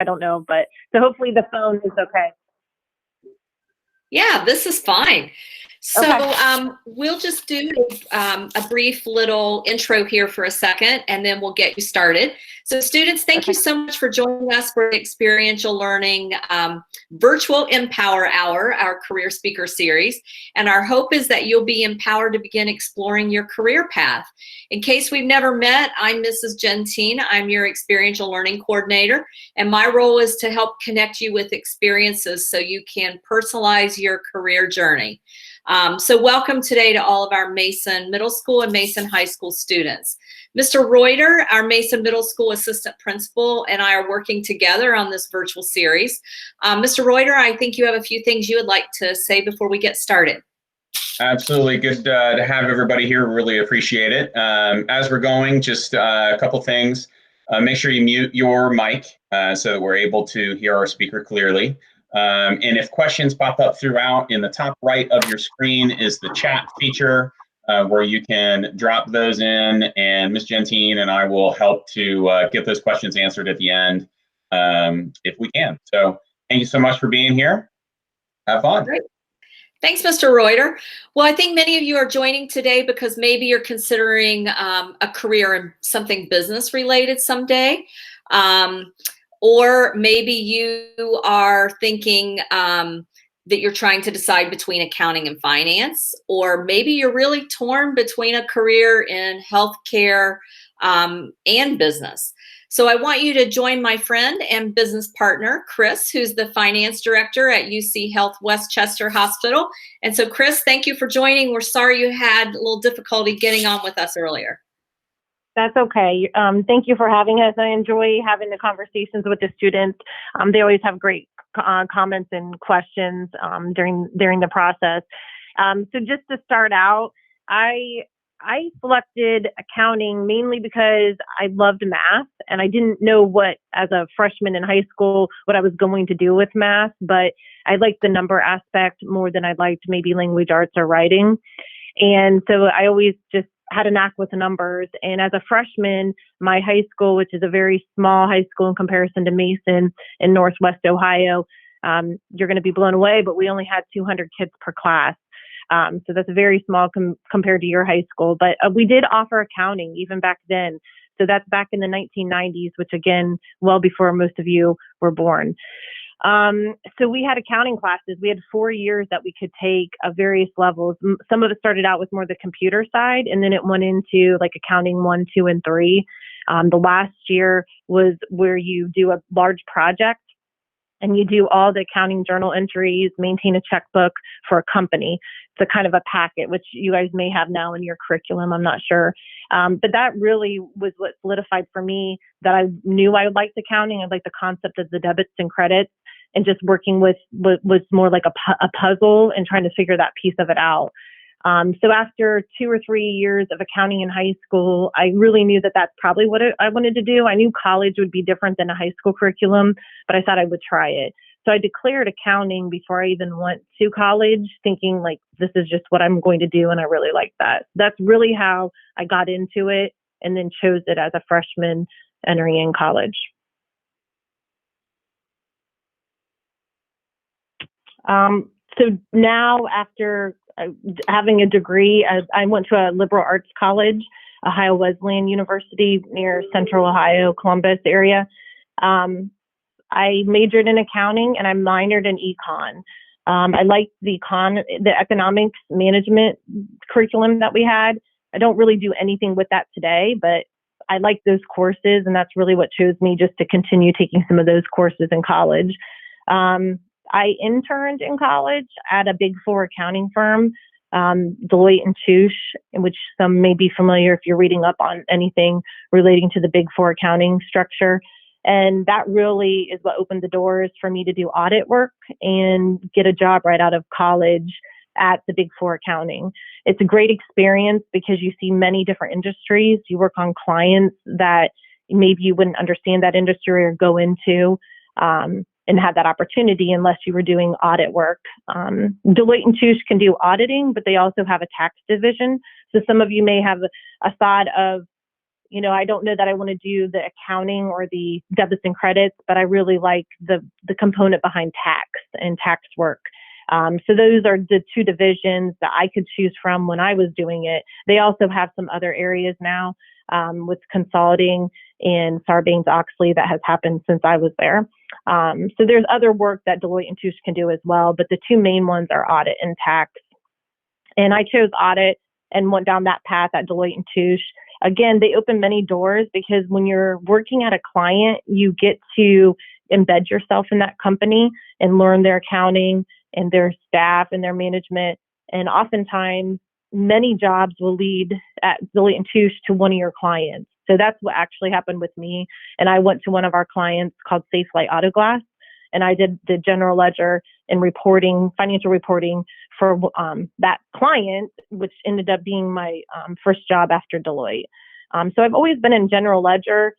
I don't know, but so hopefully the phone is okay. Yeah, this is fine. So Okay. we'll just do a brief little intro here for a second, and then we'll get you started. So students, thank you Okay. so much for joining us for the Experiential Learning Virtual MPower Hour, our career speaker series. And our hope is that you'll be empowered to begin exploring your career path. In case we've never met, I'm Mrs. Gentine. I'm your Experiential Learning Coordinator, and my role is to help connect you with experiences so you can personalize your career journey. So welcome today to all of our Mason Middle School and Mason High School students. Mr. Reuter, our Mason Middle School Assistant Principal, and I are working together on this virtual series. Mr. Reuter, I think you have a few things you would like to say before we get started. Absolutely. Good to have everybody here. Really appreciate it. As we're going, just a couple things. Make sure you mute your mic so that we're able to hear our speaker clearly. And if questions pop up throughout, in the top right of your screen is the chat feature where you can drop those in, and Ms. Gentine and I will help to get those questions answered at the end if we can. So thank you so much for being here. Have fun. Great. Thanks, Mr. Reuter. Well, I think many of you are joining today because maybe you're considering a career in something business related someday. Or maybe you are thinking that you're trying to decide between accounting and finance, or maybe you're really torn between a career in healthcare and business. So I want you to join my friend and business partner, Kris, who's the finance director at UC Health Westchester Hospital. And so Kris, thank you for joining. We're sorry you had a little difficulty getting on with us earlier. That's okay. Thank you for having us. I enjoy having the conversations with the students. They always have great comments and questions during the process. So just to start out, I selected accounting mainly because I loved math, and I didn't know what, as a freshman in high school, what I was going to do with math, but I liked the number aspect more than I liked maybe language arts or writing. And so I always just had a knack with numbers. And as a freshman, my high school, which is a very small high school in comparison to Mason in Northwest Ohio, you're going to be blown away, but we only had 200 kids per class. So that's very small compared to your high school. But we did offer accounting even back then. So that's back in the 1990s, which again, well before most of you were born. So we had accounting classes. We had 4 years that we could take of various levels. Some of it started out with more the computer side, and then it went into like accounting 1, 2, and 3. The last year was where you do a large project and you do all the accounting journal entries, maintain a checkbook for a company. It's a kind of a packet, which you guys may have now in your curriculum. I'm not sure. But that really was what solidified for me that I knew I liked accounting. I liked the concept of the debits and credits, and just working with what was more like a puzzle and trying to figure that piece of it out. So after 2 or 3 years of accounting in high school, I really knew that that's probably what I wanted to do. I knew college would be different than a high school curriculum, but I thought I would try it. So I declared accounting before I even went to college, thinking like, this is just what I'm going to do. And I really like that. That's really how I got into it, and then chose it as a freshman entering in college. So now, after having a degree, I went to a liberal arts college, Ohio Wesleyan University near Central Ohio, Columbus area. I majored in accounting and I minored in econ. I liked the economics management curriculum that we had. I don't really do anything with that today, but I like those courses, and that's really what chose me just to continue taking some of those courses in college. I interned in college at a Big Four accounting firm, Deloitte and Touche, in which some may be familiar if you're reading up on anything relating to the Big Four accounting structure. And that really is what opened the doors for me to do audit work and get a job right out of college at the Big Four accounting. It's a great experience because you see many different industries. You work on clients that maybe you wouldn't understand that industry or go into, and have that opportunity unless you were doing audit work. Deloitte and Touche can do auditing, but they also have a tax division. So some of you may have a thought of I don't know that I want to do the accounting or the debits and credits, but I really like the component behind tax and tax work. So those are the two divisions that I could choose from when I was doing it. They also have some other areas now with consulting and Sarbanes-Oxley that has happened since I was there. So there's other work that Deloitte and Touche can do as well, but the two main ones are audit and tax. And I chose audit and went down that path at Deloitte and Touche. Again, they open many doors because when you're working at a client, you get to embed yourself in that company and learn their accounting and their staff and their management. And oftentimes, many jobs will lead at Deloitte and Touche to one of your clients. So that's what actually happened with me. And I went to one of our clients called Safe Light Auto Glass, and I did the general ledger and reporting, financial reporting for that client, which ended up being my first job after Deloitte. So I've always been in general ledger,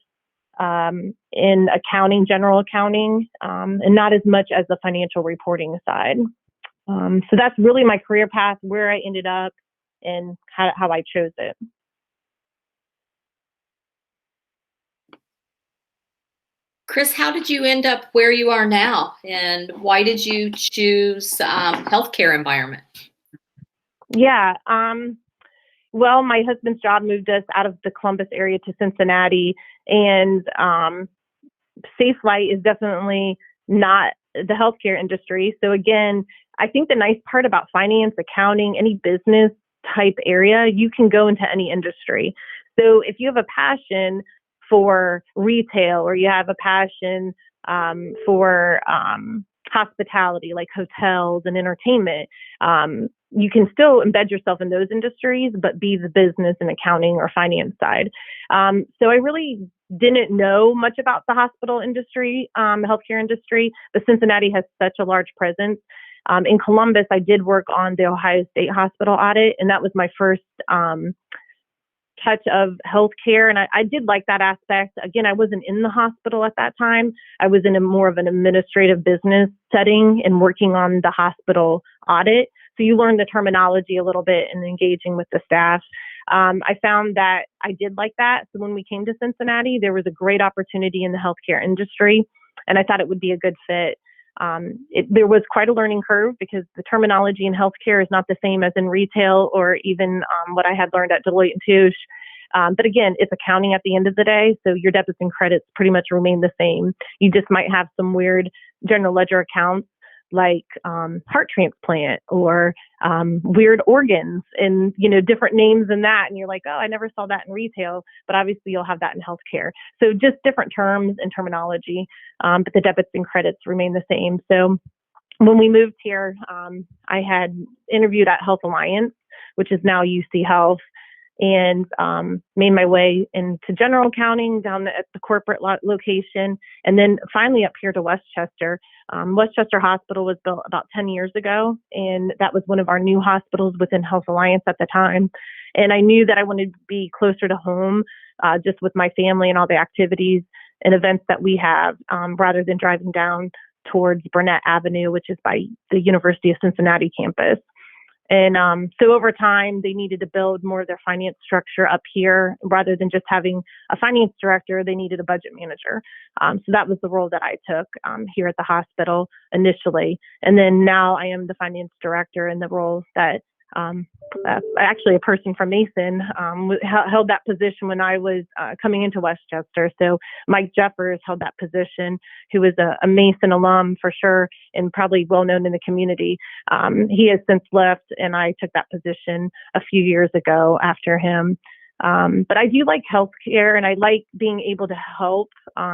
in accounting, general accounting, and not as much as the financial reporting side. So that's really my career path, where I ended up and how I chose it. Kris, how did you end up where you are now, and why did you choose healthcare environment? Yeah. Well, my husband's job moved us out of the Columbus area to Cincinnati, and Safe Light is definitely not the healthcare industry. So again, I think the nice part about finance, accounting, any business type area, you can go into any industry. So if you have a passion for retail, or you have a passion for hospitality, like hotels and entertainment, you can still embed yourself in those industries, but be the business and accounting or finance side. So I really didn't know much about the hospital industry, healthcare industry, but Cincinnati has such a large presence. In Columbus, I did work on the Ohio State Hospital audit, and that was my first touch of healthcare. And I did like that aspect. Again, I wasn't in the hospital at that time. I was in a more of an administrative business setting and working on the hospital audit. So you learn the terminology a little bit and engaging with the staff. I found that I did like that. So when we came to Cincinnati, there was a great opportunity in the healthcare industry, and I thought it would be a good fit. There was quite a learning curve because the terminology in healthcare is not the same as in retail or even what I had learned at Deloitte and Touche. But again, it's accounting at the end of the day, so your debits and credits pretty much remain the same. You just might have some weird general ledger accounts like heart transplant or weird organs and different names than that. And you're like, oh, I never saw that in retail, but obviously you'll have that in healthcare. So just different terms and terminology, but the debits and credits remain the same. So when we moved here, I had interviewed at Health Alliance, which is now UC Health, and made my way into general accounting down at the corporate location, and then finally up here to Westchester. Westchester Hospital was built about 10 years ago, and that was one of our new hospitals within Health Alliance at the time. And I knew that I wanted to be closer to home, just with my family and all the activities and events that we have, rather than driving down towards Burnett Avenue, which is by the University of Cincinnati campus. And so over time, they needed to build more of their finance structure up here. Rather than just having a finance director, they needed a budget manager. So that was the role that I took here at the hospital initially. And then now I am the finance director in the role that actually a person from Mason held that position when I was coming into Westchester. So Mike Jeffers held that position, who is a Mason alum for sure and probably well known in the community. He has since left, and I took that position a few years ago after him. But I do like healthcare, and I like being able to help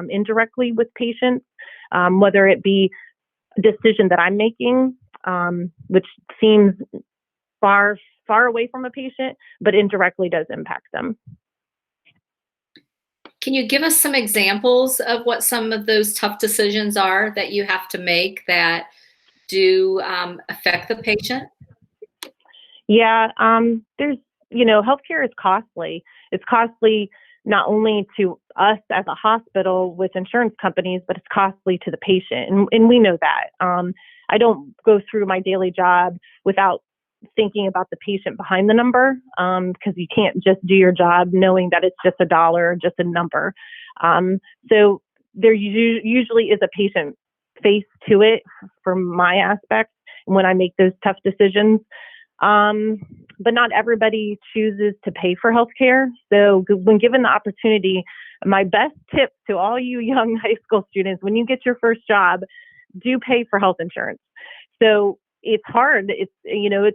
indirectly with patients, whether it be a decision that I'm making, which seems far away from a patient, but indirectly does impact them. Can you give us some examples of what some of those tough decisions are that you have to make that do affect the patient? Yeah, there's, healthcare is costly. It's costly not only to us as a hospital with insurance companies, but it's costly to the patient. And we know that. I don't go through my daily job without thinking about the patient behind the number, because you can't just do your job knowing that it's just a dollar, just a number. So there usually is a patient face to it from my aspect when I make those tough decisions. But not everybody chooses to pay for healthcare. So when given the opportunity, my best tip to all you young high school students, when you get your first job, do pay for health insurance. So it's hard. It's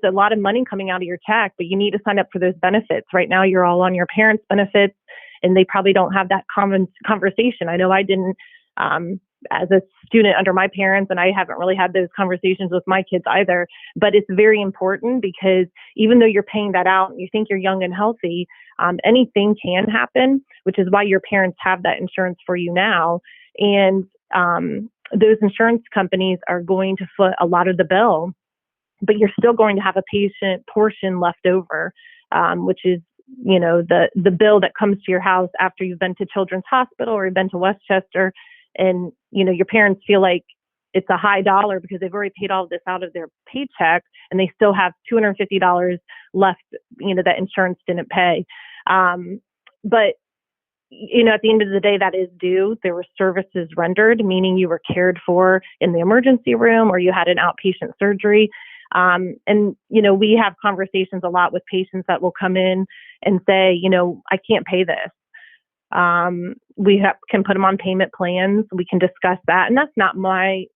a lot of money coming out of your check, but you need to sign up for those benefits. Right now, you're all on your parents' benefits, and they probably don't have that common conversation. I know I didn't as a student under my parents, and I haven't really had those conversations with my kids either. But it's very important, because even though you're paying that out and you think you're young and healthy, anything can happen, which is why your parents have that insurance for you now. And those insurance companies are going to foot a lot of the bill, but you're still going to have a patient portion left over, which is, the bill that comes to your house after you've been to Children's Hospital or you've been to Westchester, and, your parents feel like it's a high dollar because they've already paid all of this out of their paycheck, and they still have $250 left, that insurance didn't pay. But at the end of the day, that is due. There were services rendered, meaning you were cared for in the emergency room or you had an outpatient surgery. And we have conversations a lot with patients that will come in and say, I can't pay this. We can put them on payment plans. We can discuss that. And that's not my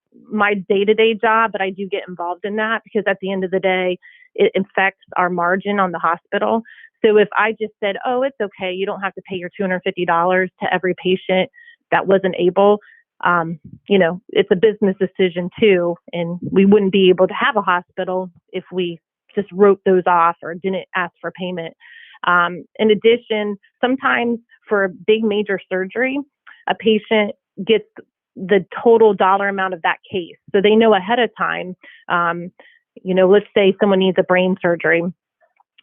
day-to-day job, but I do get involved in that, because at the end of the day, it affects our margin on the hospital. So if I just said, oh, it's okay, you don't have to pay your $250 to every patient that wasn't able, it's a business decision too. And we wouldn't be able to have a hospital if we just wrote those off or didn't ask for payment. In addition, sometimes for a big major surgery, a patient gets the total dollar amount of that case. So they know ahead of time, let's say someone needs a brain surgery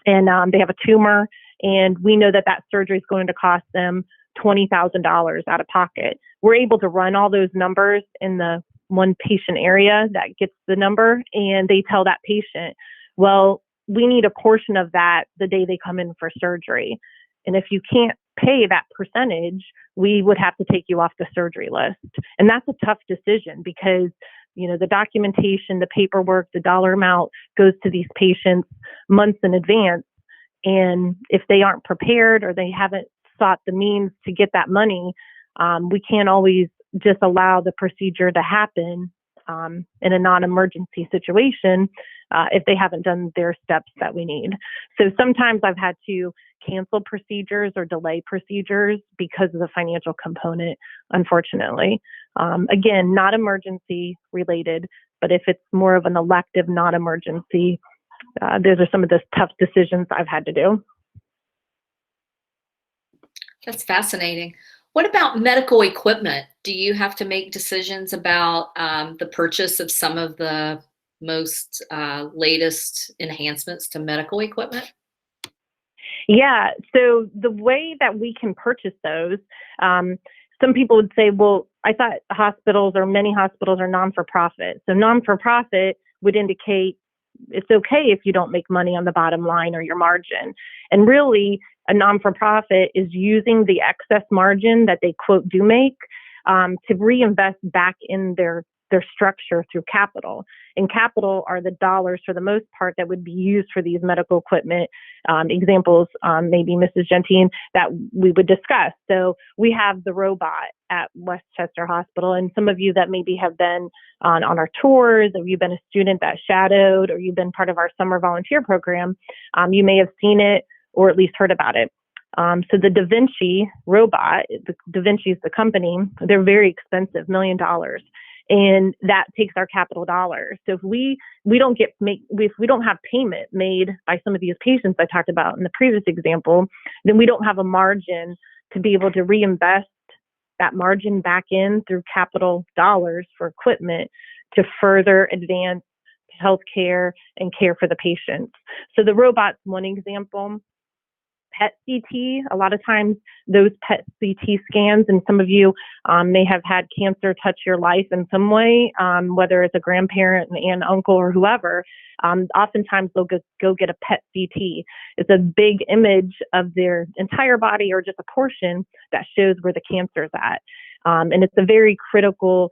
and they have a tumor, and we know that surgery is going to cost them $20,000 out of pocket. We're able to run all those numbers in the one patient area that gets the number, and they tell that patient, well, we need a portion of that the day they come in for surgery. And if you can't pay that percentage, we would have to take you off the surgery list. And that's a tough decision, because the documentation, the paperwork, the dollar amount goes to these patients months in advance. And if they aren't prepared or they haven't sought the means to get that money, we can't always just allow the procedure to happen in a non-emergency situation if they haven't done their steps that we need. So sometimes I've had to cancel procedures or delay procedures because of the financial component, unfortunately. Again, not emergency related, but if it's more of an elective non-emergency, those are some of the tough decisions I've had to do. That's fascinating. What about medical equipment? Do you have to make decisions about the purchase of some of the most latest enhancements to medical equipment? Yeah. So the way that we can purchase those, some people would say, well, I thought hospitals or many hospitals are non-for-profit. So non-for-profit would indicate it's okay if you don't make money on the bottom line or your margin. And really, a non-for-profit is using the excess margin that they, quote, do make to reinvest back in their structure through capital. And capital are the dollars, for the most part, that would be used for these medical equipment examples, maybe Mrs. Gentine, that we would discuss. So we have the robot at Westchester Hospital, and some of you that maybe have been on our tours, or you've been a student that shadowed, or you've been part of our summer volunteer program, you may have seen it or at least heard about it. So the Da Vinci robot, Da Vinci is the company, they're very expensive, $1 million. And that takes our capital dollars. So if we don't have payment made by some of these patients I talked about in the previous example, then we don't have a margin to be able to reinvest that margin back in through capital dollars for equipment to further advance healthcare and care for the patients. So the robot's one example. PET CT. A lot of times those PET CT scans, and some of you may have had cancer touch your life in some way, whether it's a grandparent, an aunt, uncle, or whoever. Oftentimes they'll go get a PET CT. It's a big image of their entire body or just a portion that shows where the cancer is at. And it's a very critical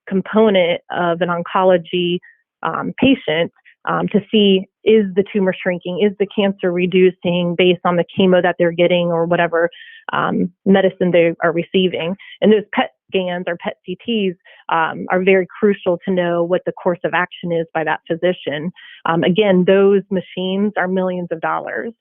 component of an oncology patient to see, is the tumor shrinking? Is the cancer reducing based on the chemo that they're getting or whatever medicine they are receiving? And those PET scans or PET CTs are very crucial to know what the course of action is by that physician. Again, those machines are millions of dollars.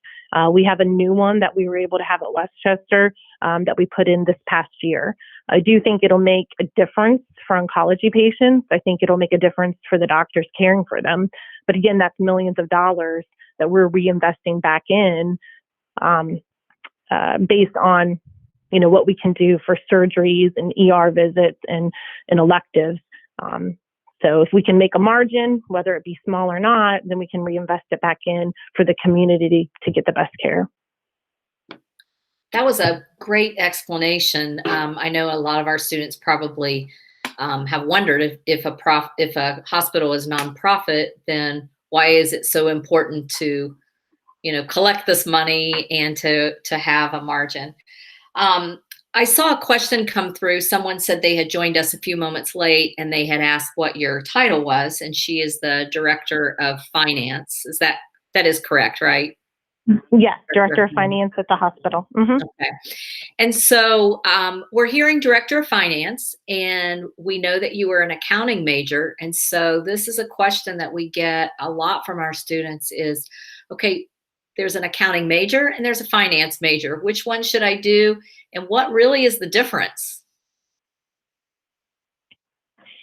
We have a new one that we were able to have at Westchester that we put in this past year. I do think it'll make a difference for oncology patients. I think it'll make a difference for the doctors caring for them. But again, that's millions of dollars that we're reinvesting back in based on, what we can do for surgeries and ER visits and electives. So if we can make a margin, whether it be small or not, then we can reinvest it back in for the community to get the best care. That was a great explanation. I know a lot of our students probably have wondered if a hospital is nonprofit, then why is it so important to, collect this money and to have a margin? I saw a question come through. Someone said they had joined us a few moments late and they had asked what your title was, and she is the Director of Finance. That is correct, right? Yes, Director of Finance at the hospital. Mm-hmm. Okay. And so we're hearing Director of Finance, and we know that you were an accounting major. And so this is a question that we get a lot from our students is, okay, there's an accounting major and there's a finance major. Which one should I do? And what really is the difference?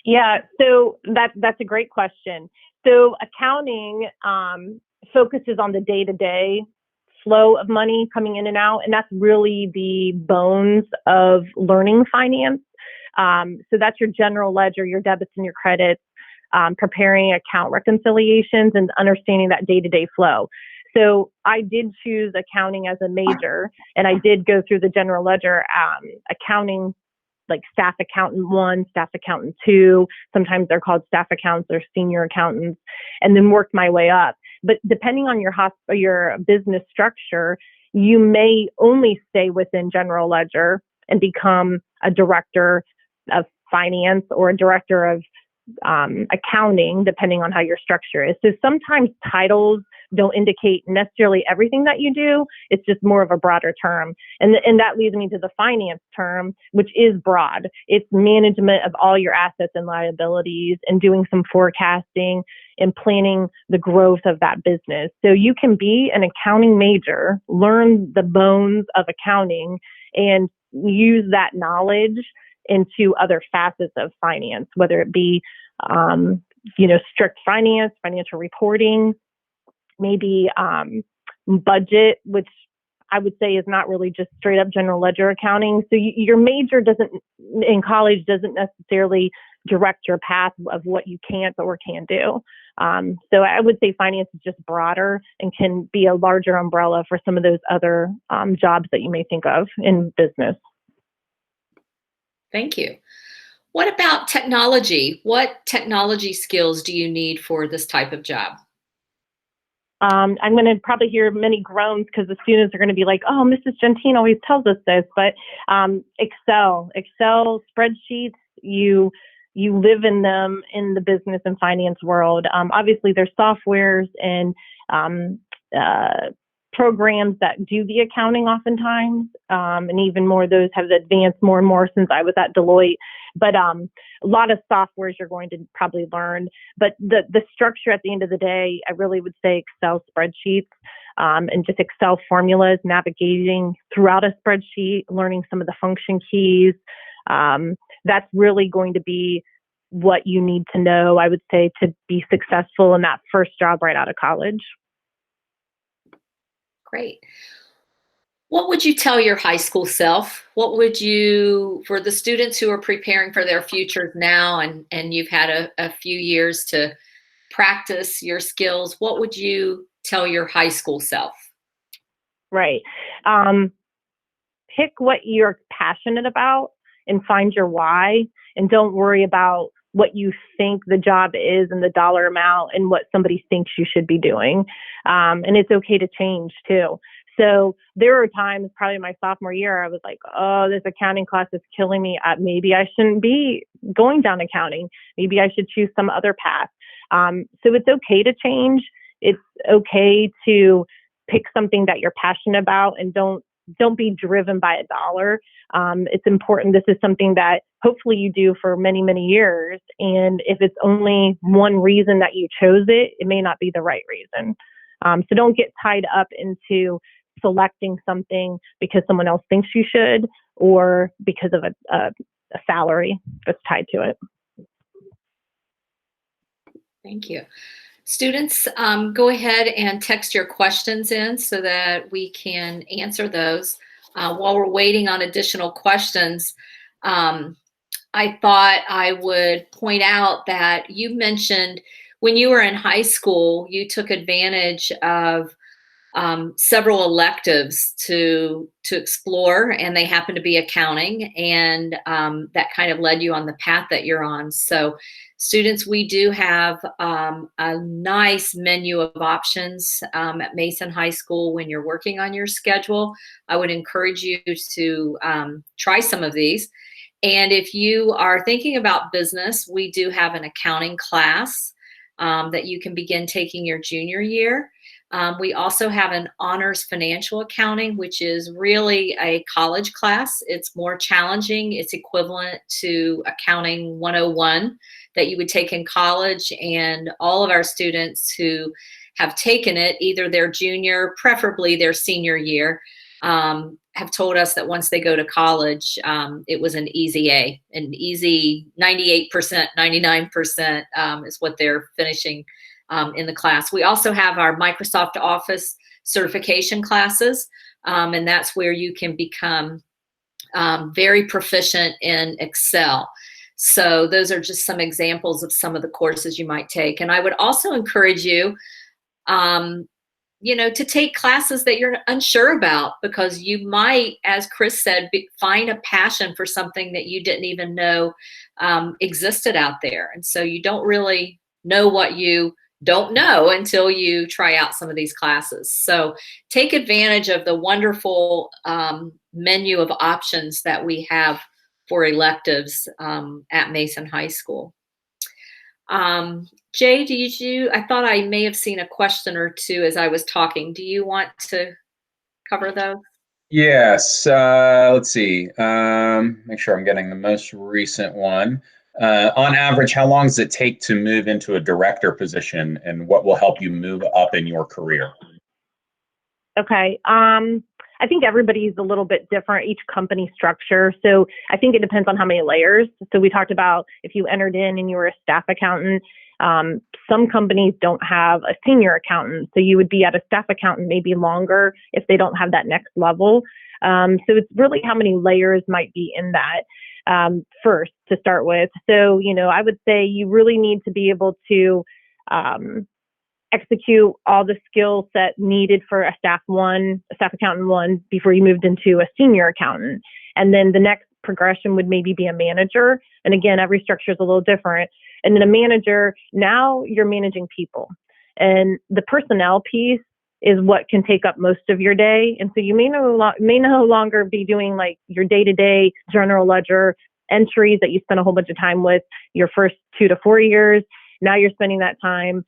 Yeah, so that's a great question. So accounting focuses on the day-to-day flow of money coming in and out, and that's really the bones of learning finance. So that's your general ledger, your debits and your credits, preparing account reconciliations and understanding that day-to-day flow. So I did choose accounting as a major, and I did go through the general ledger accounting, like staff accountant 1, staff accountant 2. Sometimes they're called staff accountants or senior accountants, and then worked my way up. But depending on your business structure, you may only stay within general ledger and become a director of finance or a director of accounting, depending on how your structure is. So sometimes titles don't indicate necessarily everything that you do. It's just more of a broader term. And that leads me to the finance term, which is broad. It's management of all your assets and liabilities and doing some forecasting and planning the growth of that business. So you can be an accounting major, learn the bones of accounting, and use that knowledge into other facets of finance, whether it be, strict finance, financial reporting, maybe budget, which I would say is not really just straight up general ledger accounting. So your major in college doesn't necessarily direct your path of what you can't or can do. So I would say finance is just broader and can be a larger umbrella for some of those other jobs that you may think of in business. Thank you. What about technology? What technology skills do you need for this type of job? I'm going to probably hear many groans because the students are going to be like, oh, Mrs. Gentine always tells us this, but Excel spreadsheets, you live in them in the business and finance world. Obviously, there's softwares and programs that do the accounting oftentimes, and even more, those have advanced more and more since I was at Deloitte. But a lot of softwares you're going to probably learn. But the structure at the end of the day, I really would say Excel spreadsheets and just Excel formulas, navigating throughout a spreadsheet, learning some of the function keys. That's really going to be what you need to know, I would say, to be successful in that first job right out of college. Great. What would you tell your high school self? What would you, for the students who are preparing for their futures now and you've had a few years to practice your skills, what would you tell your high school self? Right. um, pick what you're passionate about and find your why, and don't worry about what you think the job is and the dollar amount and what somebody thinks you should be doing. And it's okay to change too. So there were times, probably my sophomore year, I was like, oh, this accounting class is killing me. Maybe I shouldn't be going down accounting. Maybe I should choose some other path. So it's okay to change. It's okay to pick something that you're passionate about, and don't be driven by a dollar. It's important. This is something that hopefully you do for many, many years. And if it's only one reason that you chose it, it may not be the right reason. So don't get tied up into selecting something because someone else thinks you should, or because of a salary that's tied to it. Thank you. Students, go ahead and text your questions in so that we can answer those. While we're waiting on additional questions, I thought I would point out that you mentioned when you were in high school, you took advantage of several electives to explore, and they happen to be accounting, and that kind of led you on the path that you're on. So students, we do have a nice menu of options at Mason High School when you're working on your schedule. I would encourage you to try some of these. And if you are thinking about business, we do have an accounting class that you can begin taking your junior year. We also have an honors financial accounting, which is really a college class. It's more challenging. It's equivalent to accounting 101 that you would take in college. And all of our students who have taken it, either their junior, preferably their senior year, have told us that once they go to college, it was an easy A, an easy 98%, 99% is what they're finishing in the class. We also have our Microsoft Office certification classes, and that's where you can become very proficient in Excel. So those are just some examples of some of the courses you might take. And I would also encourage you, to take classes that you're unsure about, because you might, as Kris said, find a passion for something that you didn't even know existed out there. And so you don't really know what you don't know until you try out some of these classes. So take advantage of the wonderful menu of options that we have for electives at Mason High School. Jay, I thought I may have seen a question or two as I was talking. Do you want to cover those? Yes. Let's see. Make sure I'm getting the most recent one. On average, how long does it take to move into a director position, and what will help you move up in your career? Okay. I think everybody's a little bit different, each company structure. So I think it depends on how many layers. So we talked about if you entered in and you were a staff accountant, some companies don't have a senior accountant. So you would be at a staff accountant maybe longer if they don't have that next level. So it's really how many layers might be in that first to start with. So, I would say you really need to be able to execute all the skill set needed for a staff accountant one before you moved into a senior accountant. And then the next progression would maybe be a manager. And again, every structure is a little different. And then a manager, now you're managing people. And the personnel piece is what can take up most of your day. And so you may no longer be doing like your day-to-day general ledger entries that you spent a whole bunch of time with your first 2 to 4 years. Now you're spending that time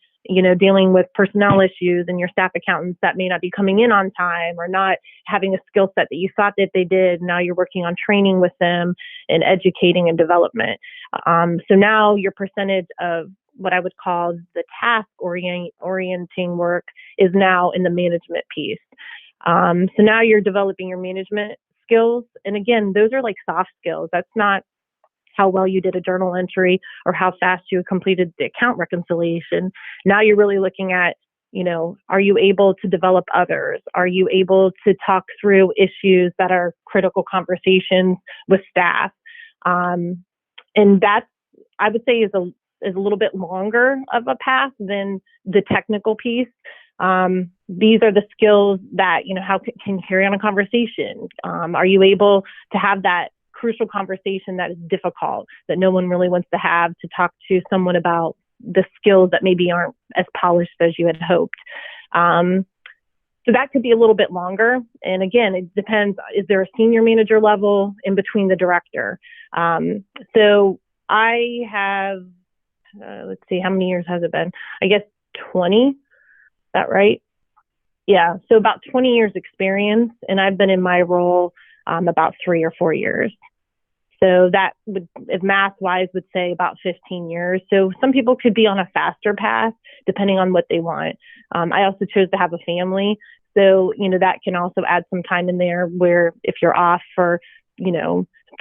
dealing with personnel issues and your staff accountants that may not be coming in on time or not having a skill set that you thought that they did. Now you're working on training with them and educating and development. So now your percentage of what I would call the task orienting work is now in the management piece. So now you're developing your management skills. And again, those are like soft skills. That's not how well you did a journal entry or how fast you completed the account reconciliation. Now you're really looking at, are you able to develop others? Are you able to talk through issues that are critical conversations with staff? And that, I would say, is a little bit longer of a path than the technical piece. these are the skills that, how can you carry on a conversation? Are you able to have that crucial conversation that is difficult, that no one really wants to have, to talk to someone about the skills that maybe aren't as polished as you had hoped? So that could be a little bit longer. And again, it depends. Is there a senior manager level in between the director? So I have, let's see, how many years has it been? I guess 20. Is that right? Yeah. So about 20 years experience. And I've been in my role about 3 or 4 years. So that would, if math-wise, would say about 15 years. So some people could be on a faster path depending on what they want. I also chose to have a family. So, that can also add some time in there where if you're off for,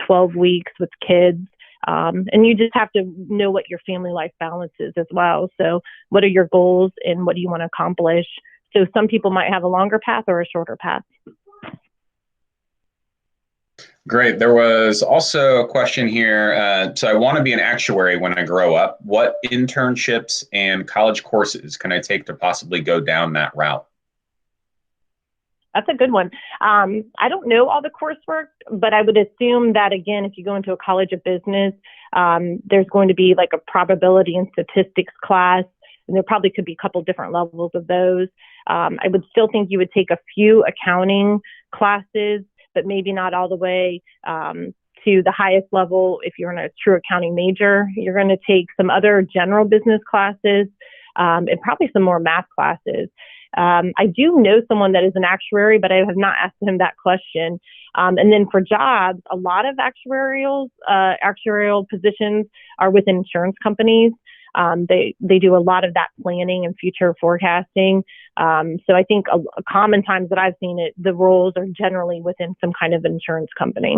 12 weeks with kids, and you just have to know what your family life balance is as well. So what are your goals and what do you want to accomplish? So some people might have a longer path or a shorter path. Great. There was also a question here. So I want to be an actuary when I grow up. What internships and college courses can I take to possibly go down that route? That's a good one. I don't know all the coursework, but I would assume that, again, if you go into a college of business, there's going to be like a probability and statistics class, and there probably could be a couple different levels of those. I would still think you would take a few accounting classes, but maybe not all the way to the highest level. If you're in a true accounting major, you're going to take some other general business classes and probably some more math classes. I do know someone that is an actuary, but I have not asked him that question. And then for jobs, a lot of actuarial positions are with insurance companies. They do a lot of that planning and future forecasting. So I think a common times that I've seen it, the roles are generally within some kind of insurance company.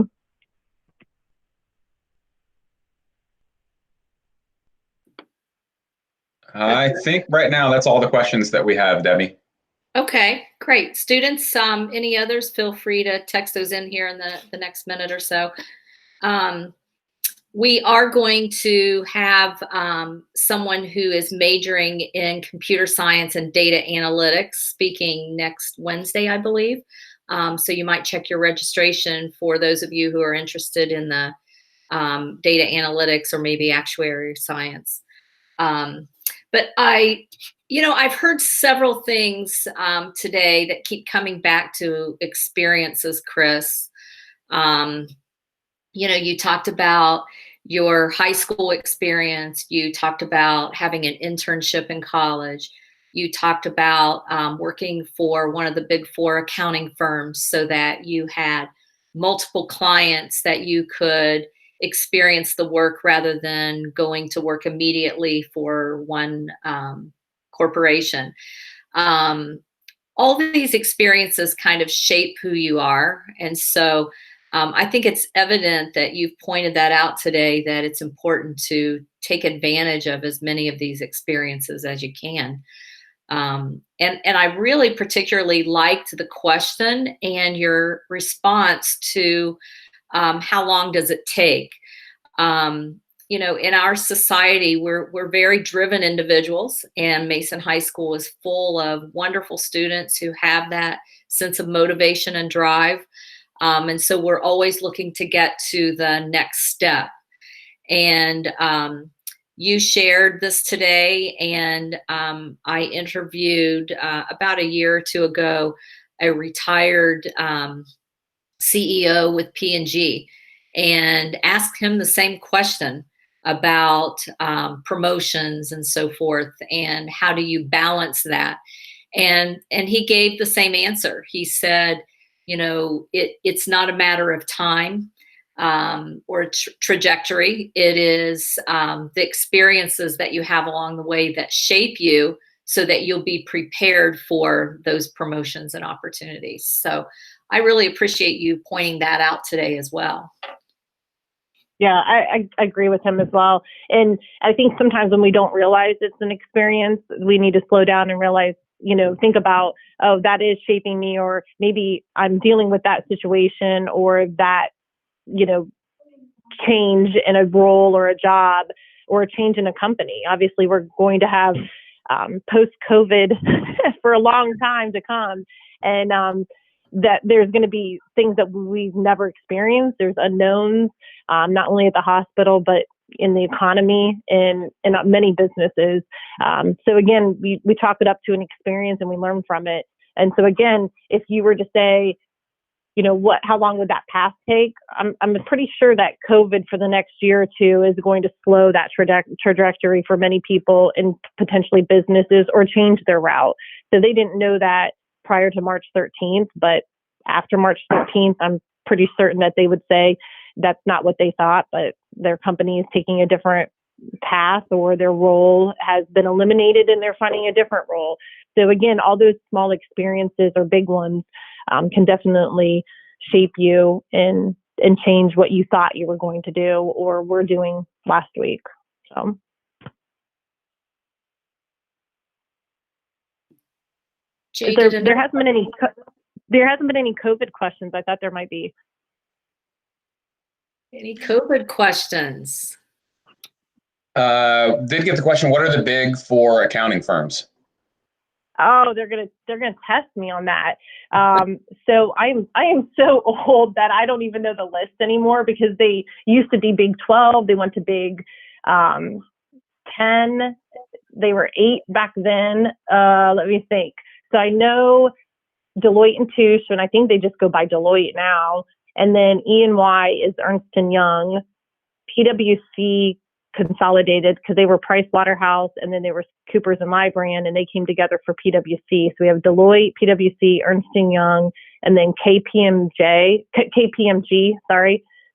I think right now that's all the questions that we have, Debbie. Okay, great. Students, any others, feel free to text those in here in the next minute or so. We are going to have someone who is majoring in computer science and data analytics speaking next Wednesday, I believe. So you might check your registration for those of you who are interested in the data analytics or maybe actuary science. But I've heard several things today that keep coming back to experiences, Kris. You talked about your high school experience. You talked about having an internship in college. You talked about working for one of the big 4 accounting firms so that you had multiple clients that you could experience the work rather than going to work immediately for one corporation. All of these experiences kind of shape who you are. And so I think it's evident that you've pointed that out today, that it's important to take advantage of as many of these experiences as you can. And I really particularly liked the question and your response to how long does it take? In our society, we're very driven individuals, and Mason High School is full of wonderful students who have that sense of motivation and drive. And so we're always looking to get to the next step. And you shared this today, and I interviewed about a year or two ago a retired CEO with P&G, and asked him the same question about promotions and so forth, and how do you balance that? And he gave the same answer. He said, it's not a matter of time or trajectory. It is the experiences that you have along the way that shape you so that you'll be prepared for those promotions and opportunities. So I really appreciate you pointing that out today as well. Yeah, I agree with him as well. And I think sometimes when we don't realize it's an experience, we need to slow down and realize, think about, oh, that is shaping me, or maybe I'm dealing with that situation, or that, change in a role or a job or a change in a company. Obviously, we're going to have post-COVID for a long time to come. And that there's going to be things that we've never experienced. There's unknowns, not only at the hospital, but in the economy and in many businesses. So again, we chalk it up to an experience and we learn from it. And so again, if you were to say, how long would that path take? I'm pretty sure that COVID for the next year or two is going to slow that trajectory for many people and potentially businesses, or change their route. So they didn't know that prior to March 13th, but after March 13th, I'm pretty certain that they would say that's not what they thought, but their company is taking a different path, or their role has been eliminated and they're finding a different role. So again, all those small experiences or big ones can definitely shape you and change what you thought you were going to do or were doing last week. So. There hasn't been any COVID questions. I thought there might be. Any COVID questions? Did get the question, what are the big four accounting firms? Oh, they're gonna test me on that. So I am so old that I don't even know the list anymore, because they used to be Big 12. They went to Big 10. They were 8 back then. Let me think. So I know Deloitte and Touche, and I think they just go by Deloitte now. And then E&Y is Ernst & Young. PwC consolidated because they were Price Waterhouse, and then they were Coopers and Lybrand, and they came together for PwC. So we have Deloitte, PwC, Ernst & Young, and then KPMG.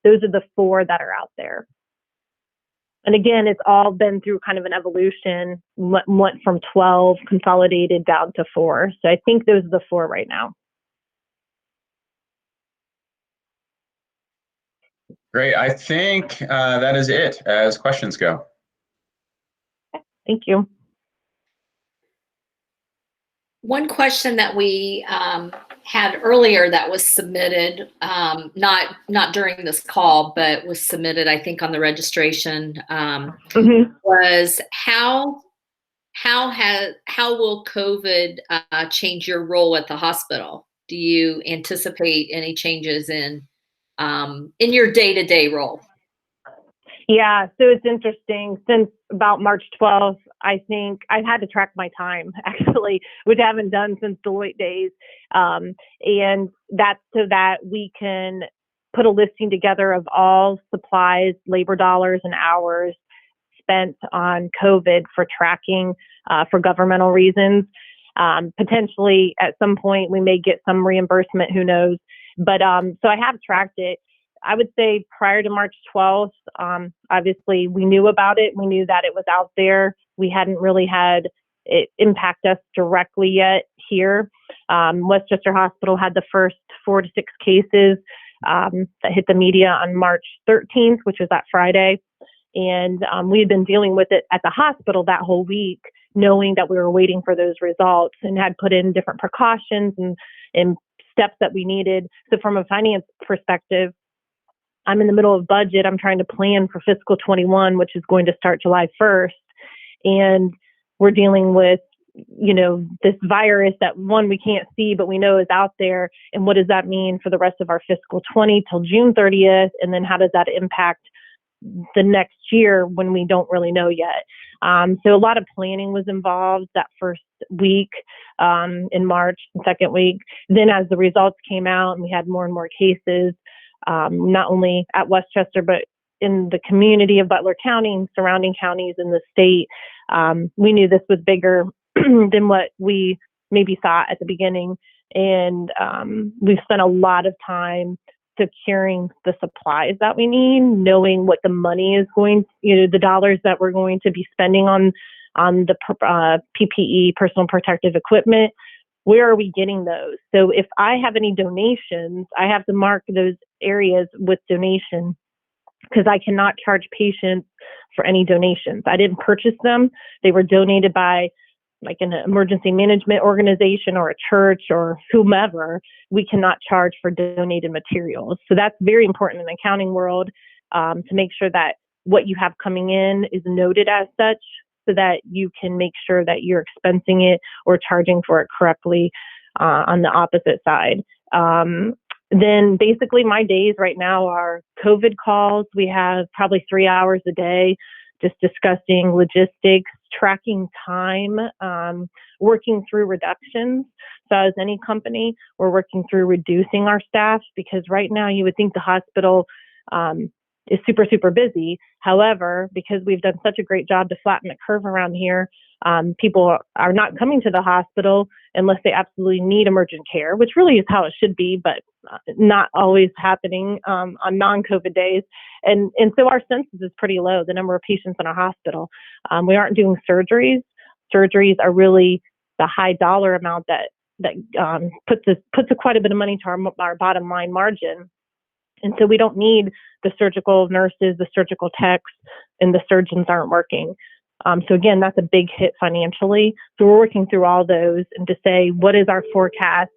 Those are the 4 that are out there. And again, it's all been through kind of an evolution, went from 12 consolidated down to 4. So I think those are the 4 right now. Great. I think that is it as questions go. Thank you. One question that we had earlier that was submitted, not during this call, but was submitted, I think, on the registration, was how will COVID change your role at the hospital? Do you anticipate any changes in your day-to-day role? Yeah, so it's interesting. Since about March 12th, I think I've had to track my time, actually, which I haven't done since Deloitte days. And that's so that we can put a listing together of all supplies, labor dollars, and hours spent on COVID for tracking for governmental reasons. Potentially, at some point, we may get some reimbursement, who knows. But so I have tracked it. I would say prior to March 12th, obviously we knew about it. We knew that it was out there. We hadn't really had it impact us directly yet here. Westchester Hospital had the first 4 to 6 cases that hit the media on March 13th, which was that Friday. And we had been dealing with it at the hospital that whole week, knowing that we were waiting for those results, and had put in different precautions and steps that we needed. So from a finance perspective, I'm in the middle of budget. I'm trying to plan for fiscal 21, which is going to start July 1st. And we're dealing with, this virus that, one, we can't see, but we know is out there. And what does that mean for the rest of our fiscal 20 till June 30th? And then how does that impact the next year when we don't really know yet? So a lot of planning was involved that first week in March, the second week. Then as the results came out and we had more and more cases, not only at Westchester, but in the community of Butler County and surrounding counties in the state, we knew this was bigger than what we maybe thought at the beginning. And we've spent a lot of time securing the supplies that we need, knowing what the money is going, the dollars that we're going to be spending on the PPE, personal protective equipment. Where are we getting those? So if I have any donations, I have to mark those areas with donation, because I cannot charge patients for any donations. I didn't purchase them. They were donated by like an emergency management organization or a church or whomever. We cannot charge for donated materials. So that's very important in the accounting world, to make sure that what you have coming in is noted as such. so that you can make sure that you're expensing it or charging for it correctly on the opposite side. Then basically my days right now are COVID calls. We have probably 3 hours a day just discussing logistics, tracking time, working through reductions. So as any company, we're working through reducing our staff, because right now you would think the hospital is super, super busy. However, because we've done such a great job to flatten the curve around here, people are not coming to the hospital unless they absolutely need emergent care, which really is how it should be, but not always happening on non-COVID days. And so our census is pretty low, the number of patients in our hospital. We aren't doing surgeries. Surgeries are really the high dollar amount that puts quite a bit of money to our bottom line margin. And so we don't need the surgical nurses, the surgical techs, and the surgeons aren't working. So again, that's a big hit financially. So we're working through all those and to say, what is our forecast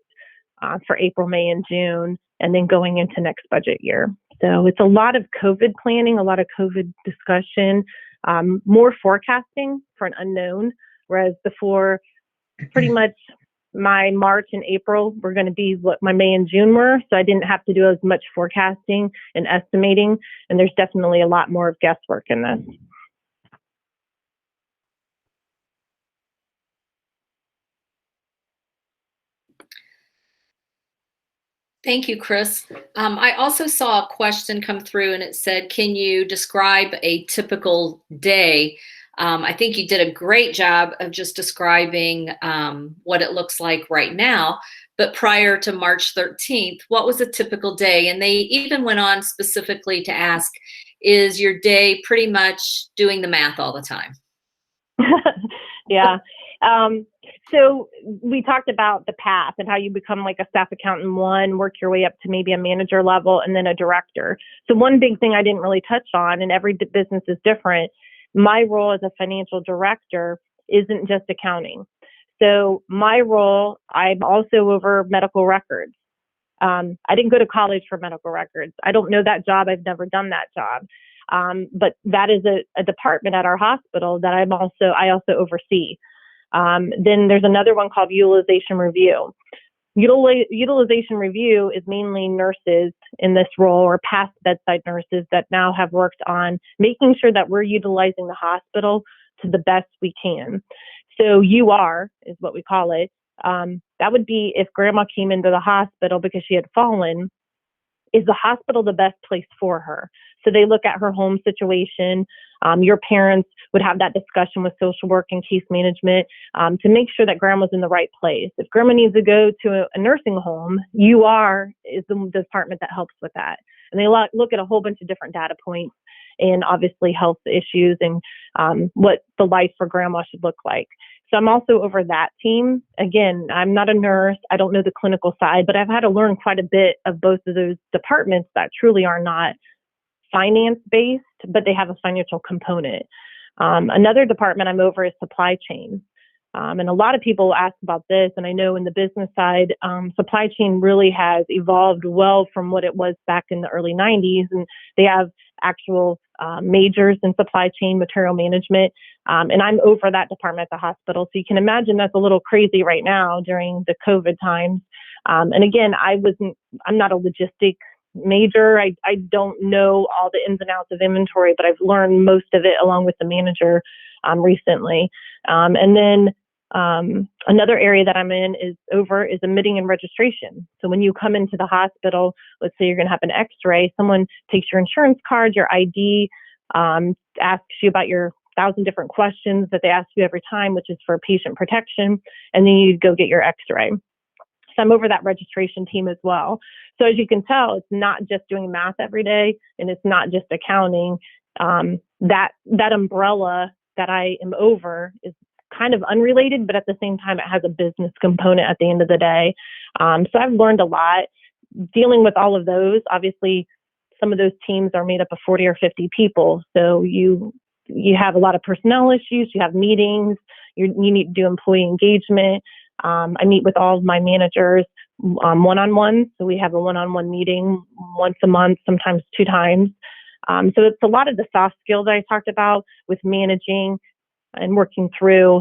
for April, May, and June, and then going into next budget year. So it's a lot of COVID planning, a lot of COVID discussion, more forecasting for an unknown, whereas before pretty much my March and April were going to be what my May and June were. So I didn't have to do as much forecasting and estimating. And there's definitely a lot more of guesswork in this. Thank you, Kris. I also saw a question come through and it said, can you describe a typical day? I think you did a great job of just describing what it looks like right now, but prior to March 13th, what was a typical day? And they even went on specifically to ask, is your day pretty much doing the math all the time? Yeah. So we talked about the path and how you become like a staff accountant one, work your way up to maybe a manager level and then a director. So one big thing I didn't really touch on, and every business is different, my role as a financial director isn't just accounting. So my role, I'm also over medical records. I didn't go to college for medical records. I don't know that job. I've never done that job. But that is a department at our hospital that I also oversee. Then there's another one called utilization review. Utilization review is mainly nurses in this role or past bedside nurses that now have worked on making sure that we're utilizing the hospital to the best we can. So UR is what we call it. That would be if grandma came into the hospital because she had fallen, is the hospital the best place for her? So they look at her home situation. Your parents would have that discussion with social work and case management to make sure that grandma's in the right place. If grandma needs to go to a nursing home, UR is the department that helps with that. And they look at a whole bunch of different data points and obviously health issues and what the life for grandma should look like. So I'm also over that team. Again, I'm not a nurse. I don't know the clinical side, but I've had to learn quite a bit of both of those departments that truly are not finance-based, but they have a financial component. Another department I'm over is supply chain. And a lot of people ask about this, and I know in the business side, supply chain really has evolved well from what it was back in the early 90s, and they have actual majors in supply chain material management, and I'm over that department at the hospital. So you can imagine that's a little crazy right now during the COVID times. And again, I'm not a logistics major. I don't know all the ins and outs of inventory, but I've learned most of it along with the manager recently. And then another area that I'm in is admitting and registration. So when you come into the hospital, let's say you're going to have an x-ray, someone takes your insurance card, your ID, asks you about your 1,000 different questions that they ask you every time, which is for patient protection, and then you go get your x-ray. So I'm over that registration team as well. So as you can tell, it's not just doing math every day, and it's not just accounting. That umbrella that I am over is kind of unrelated, but at the same time, it has a business component at the end of the day. So I've learned a lot dealing with all of those. Obviously, some of those teams are made up of 40 or 50 people. So you have a lot of personnel issues, you have meetings, you need to do employee engagement. I meet with all of my managers one-on-one. So we have a one-on-one meeting once a month, sometimes 2 times. So it's a lot of the soft skills I talked about with managing and working through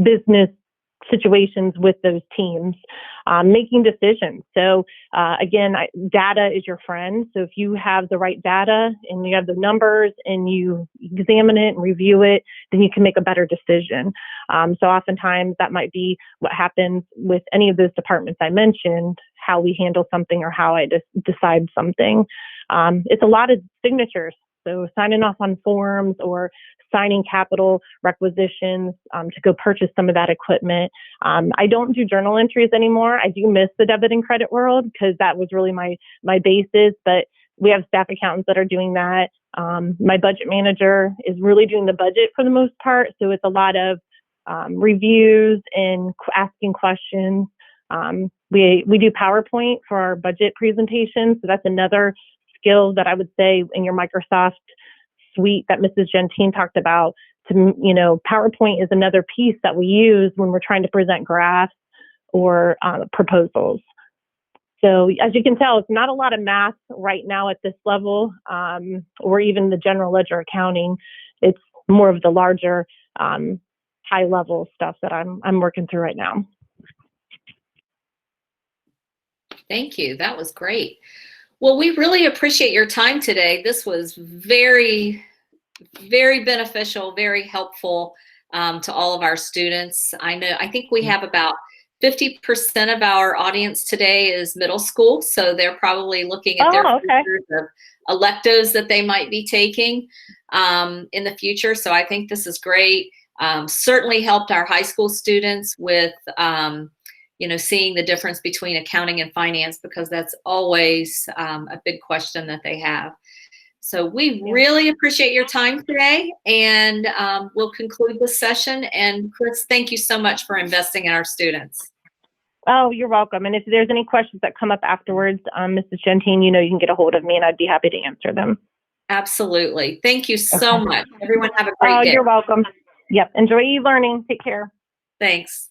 business situations with those teams, making decisions. So again, data is your friend. So if you have the right data and you have the numbers and you examine it and review it, then you can make a better decision. So oftentimes that might be what happens with any of those departments I mentioned, how we handle something or how I decide something. It's a lot of signatures. So signing off on forms or signing capital requisitions to go purchase some of that equipment. I don't do journal entries anymore. I do miss the debit and credit world because that was really my basis, but we have staff accountants that are doing that. My budget manager is really doing the budget for the most part. So it's a lot of reviews and asking questions. We do PowerPoint for our budget presentation. So that's another skill that I would say in your Microsoft suite that Mrs. Gentine talked about. PowerPoint is another piece that we use when we're trying to present graphs or proposals. So as you can tell, it's not a lot of math right now at this level, or even the general ledger accounting. It's more of the larger high level stuff that I'm working through right now. Thank you. That was great. Well, we really appreciate your time today. This was very, very beneficial, very helpful to all of our students. I think we have about 50% of our audience today is middle school, so they're probably looking at their futures of electives that they might be taking in the future. So I think this is great. Certainly helped our high school students with seeing the difference between accounting and finance, because that's always a big question that they have. So we really appreciate your time today, and we'll conclude this session. And Kris, thank you so much for investing in our students. Oh, you're welcome. And if there's any questions that come up afterwards, Mrs. Gentine, you can get a hold of me and I'd be happy to answer them. Absolutely. Thank you so much. Everyone have a great day. Oh, you're welcome. Yep. Enjoy e-learning. Take care. Thanks.